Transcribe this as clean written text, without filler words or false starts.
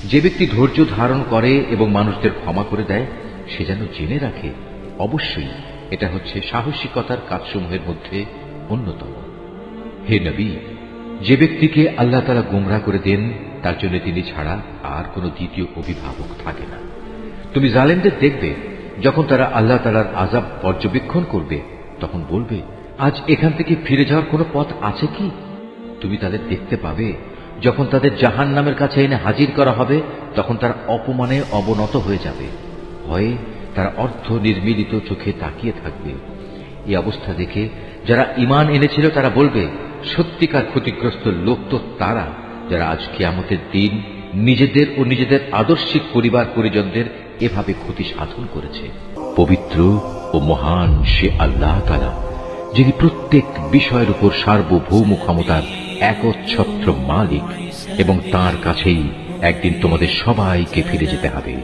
যে ব্যক্তি ধৈর্য ধারণ করে এবং মানুষদের ক্ষমা করে দেয়, সে যেন জেনে রাখে অবশ্যই এটা হচ্ছে সাহসিকতার কাজসমূহের মধ্যে অন্যতম। হে নবী, যে ব্যক্তিকে আল্লাহ তাআলা গোমরাহ করে দেন, তার জন্য তিনি ছাড়া আর কোনো দ্বিতীয় অভিভাবক থাকে না। তুমি জালেমদের দেখবে, যখন তারা আল্লাহ তাআলার আযাব পর্যবেক্ষণ করবে, তখন বলবে, আজ এখান থেকে ফিরে যাওয়ার কোনো পথ আছে কি? তুমি তাদের দেখতে পাবে, যখন তাদের জাহান্নামের কাছে এনে হাজির করা হবে, তখন তারা অপমানে অবনত হয়ে যাবে। ভয়ে তারা অর্ধ নির্মিলিত চোখে তাকিয়ে থাকবে। এই অবস্থা দেখে যারা ঈমান এনেছিল তারা বলবে, সত্যিকার ক্ষতিগ্রস্ত লোক তো তারা, যারা আজ কিয়ামতের দিন নিজেদের ও নিজেদের আদর্শিক পরিবার পরিজনদের এভাবে ক্ষতি সাধন করেছে। পবিত্র ও মহান সে আল্লাহ তাআলা, যিনি প্রত্যেক বিষয়ের উপর সার্বভৌম ক্ষমতার একচ্ছত্র মালিক, এবং তাঁর কাছেই একদিন তোমাদের সবাইকে ফিরে যেতে হবে।